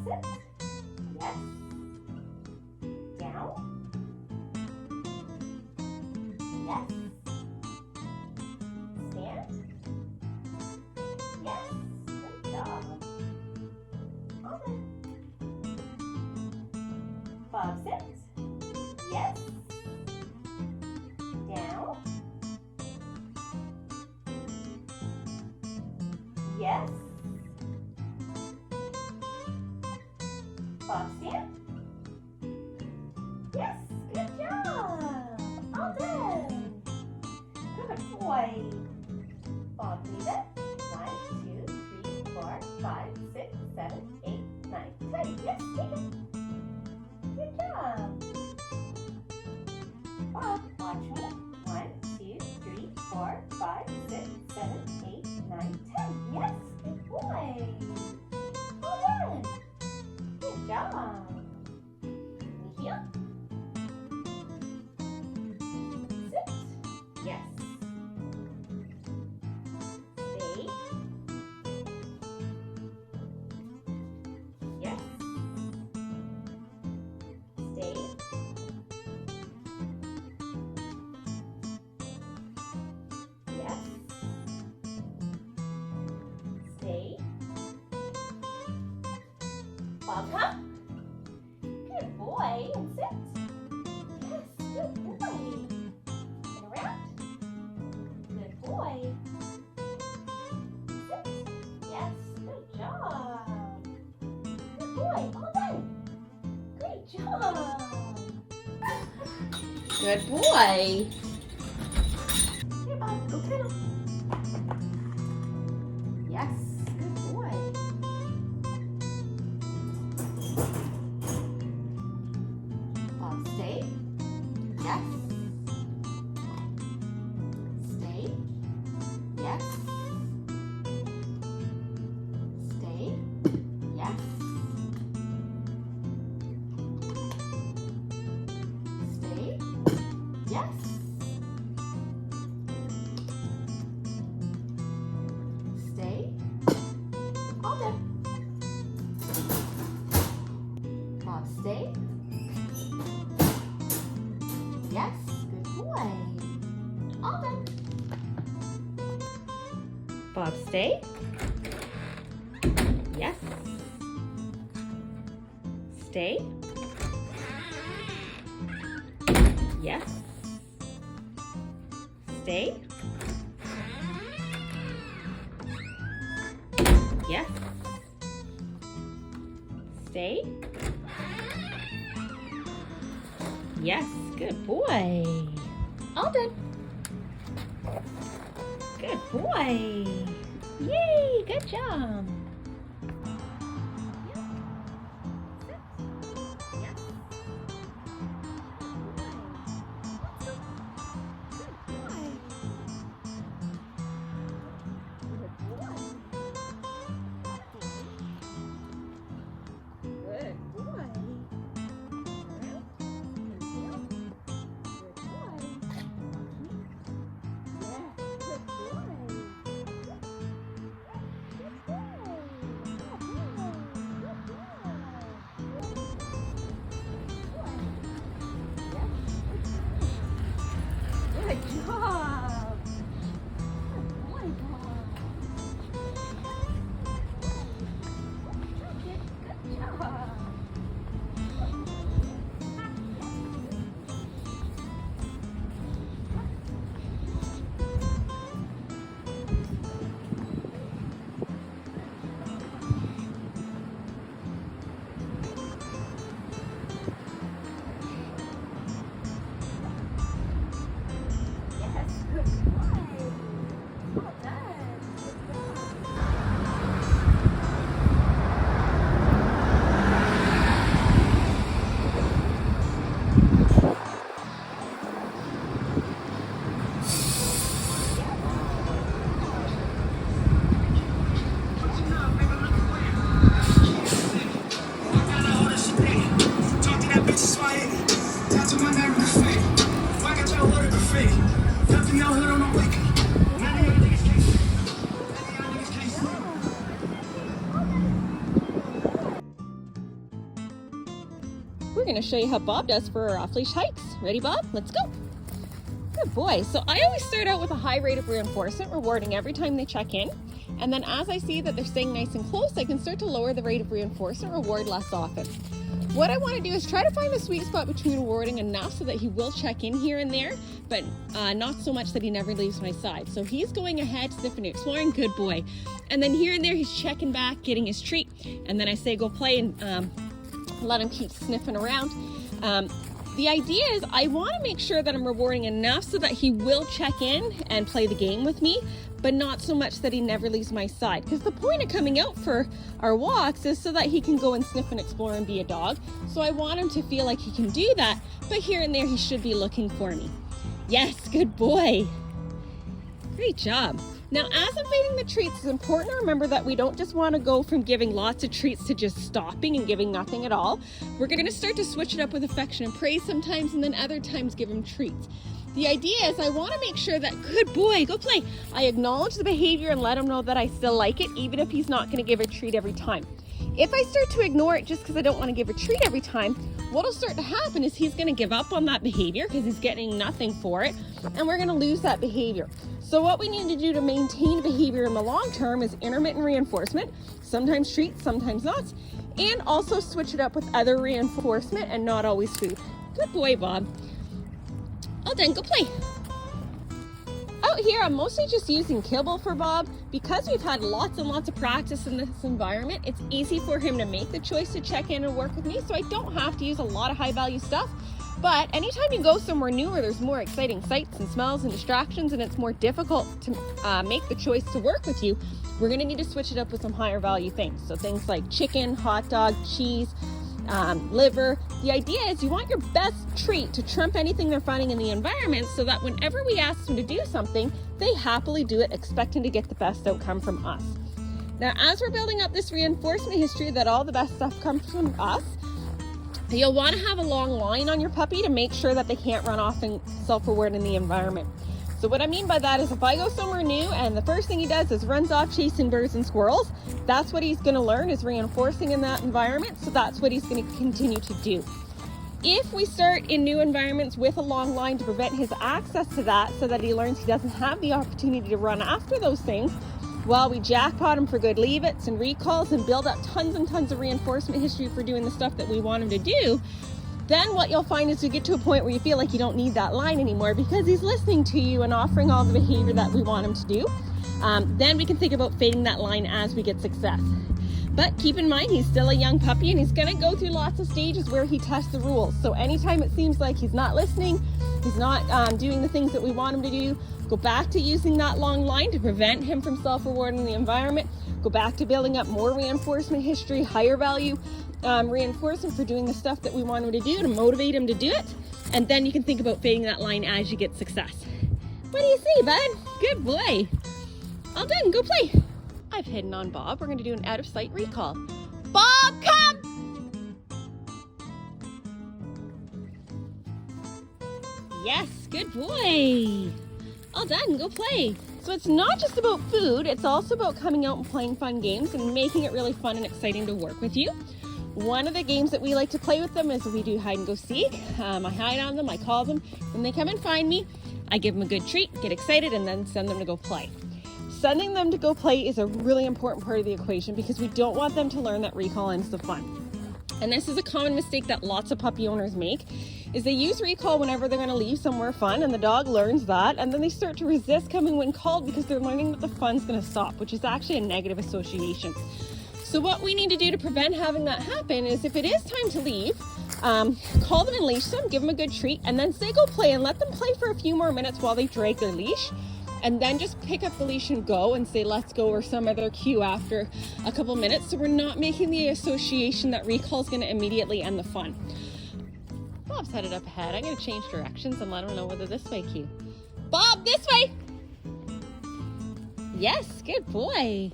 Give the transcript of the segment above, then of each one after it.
sit. Yes. Down. Yes. Stand. Yes. Good job. All done. Bob, sit. Yes. Down. Yes. Bob, stand. Yes. Good job. All done. Good boy. Bob, leave it. 1, 2, 3, 4, 5, 6, 7, 8, 9, 10. Yes, take it. Good job. Bob, watch me. 1, 2, 3, 4, 5, 6, 7, 8, 9, 10. Yes, good boy. Well done. Good job. Heel. Sit. Yes. Stay. Yes. Stay. Yes. Stay. Bob, come. Good boy. And sit. Yes, good boy. And around. Good boy. Sit. Yes, good job. Good boy. All done. Great job. Good boy. Here, Bob, go cuddle. Yes, good boy. Bob, stay. Yes. Stay. Yes. Stay. Yes. Stay. Yes. Stay. All done. Bob, stay. Yes, good boy. All done. Bob, stay. Yes. Stay. Yes. Stay. Yes. Stay. Yes, good boy. All done. Good boy. Yay, good job. Good job. Good boy, Bob. Good job. Yes. we're going to show you how Bob does for our off-leash hikes. Ready, Bob? Let's go. Good boy. So I always start out with a high rate of reinforcement, rewarding every time they check in. And then as I see that they're staying nice and close, I can start to lower the rate of reinforcement, reward less often. What I want to do is try to find the sweet spot between rewarding enough so that he will check in here and there, but not so much that he never leaves my side. So he's going ahead, sniffing, exploring, good boy. And then here and there, he's checking back, getting his treat. And then I say, go play, and let him keep sniffing around. The idea is I want to make sure that I'm rewarding enough so that he will check in and play the game with me, but not so much that he never leaves my side. Because the point of coming out for our walks is so that he can go and sniff and explore and be a dog. So I want him to feel like he can do that, but here and there he should be looking for me. Yes, good boy. Great job. Now, as I'm feeding the treats, it's important to remember that we don't just want to go from giving lots of treats to just stopping and giving nothing at all. We're going to start to switch it up with affection and praise sometimes, and then other times give him treats. The idea is I want to make sure that, good boy, go play. I acknowledge the behavior and let him know that I still like it, even if he's not going to give a treat every time. If I start to ignore it just because I don't want to give a treat every time, what'll start to happen is he's going to give up on that behavior because he's getting nothing for it, and we're going to lose that behavior. So what we need to do to maintain behavior in the long term is intermittent reinforcement, sometimes treats, sometimes not, and also switch it up with other reinforcement and not always food. Good boy, Bob. All done, go play. Out here, I'm mostly just using kibble for Bob. Because we've had lots and lots of practice in this environment, it's easy for him to make the choice to check in and work with me, so I don't have to use a lot of high value stuff. But anytime you go somewhere new where there's more exciting sights and smells and distractions and it's more difficult to make the choice to work with you, we're going to need to switch it up with some higher value things. So things like chicken, hot dog, cheese, liver. The idea is you want your best treat to trump anything they're finding in the environment so that whenever we ask them to do something, they happily do it, expecting to get the best outcome from us. Now, as we're building up this reinforcement history that all the best stuff comes from us, you'll want to have a long line on your puppy to make sure that they can't run off and self-reward in the environment. So what I mean by that is if I go somewhere new and the first thing he does is runs off chasing birds and squirrels, that's what he's going to learn, is reinforcing in that environment. So that's what he's going to continue to do. If we start in new environments with a long line to prevent his access to that so that he learns he doesn't have the opportunity to run after those things, while we jackpot him for good leave-its and recalls and build up tons and tons of reinforcement history for doing the stuff that we want him to do, then what you'll find is you get to a point where you feel like you don't need that line anymore because he's listening to you and offering all the behavior that we want him to do. Then we can think about fading that line as we get success. But keep in mind, he's still a young puppy and he's going to go through lots of stages where he tests the rules. So anytime it seems like he's not listening, he's not doing the things that we want him to do, go back to using that long line to prevent him from self-rewarding the environment. Go back to building up more reinforcement history, higher value reinforcement for doing the stuff that we want him to do to motivate him to do it. And then you can think about fading that line as you get success. What do you say, bud? Good boy. All done, go play. I've hidden on Bob. We're going to do an out of sight recall. Bob, come! Yes, good boy. All done, go play. So it's not just about food, it's also about coming out and playing fun games and making it really fun and exciting to work with you. One of the games that we like to play with them is we do hide and go seek. I hide on them, I call them. When they come and find me, I give them a good treat, get excited, and then send them to go play. Sending them to go play is a really important part of the equation because we don't want them to learn that recall ends the fun. And this is a common mistake that lots of puppy owners make, is they use recall whenever they're going to leave somewhere fun, and the dog learns that, and then they start to resist coming when called because they're learning that the fun's going to stop, which is actually a negative association. So what we need to do to prevent having that happen is if it is time to leave, call them and leash them, give them a good treat, and then say go play and let them play for a few more minutes while they drag their leash. And then just pick up the leash and go and say let's go or some other cue after a couple minutes. So we're not making the association that recall is going to immediately end the fun. Bob's headed up ahead. I'm going to change directions and let him know whether this way cue. Bob, this way! Yes, good boy.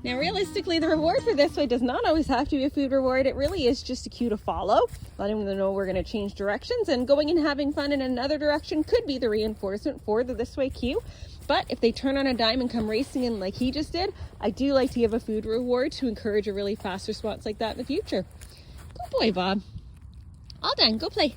Now realistically, the reward for this way does not always have to be a food reward. It really is just a cue to follow, letting them know we're going to change directions, and going and having fun in another direction could be the reinforcement for the this way cue. But if they turn on a dime and come racing in like he just did, I do like to give a food reward to encourage a really fast response like that in the future. Good boy, Bob. All done. Go play.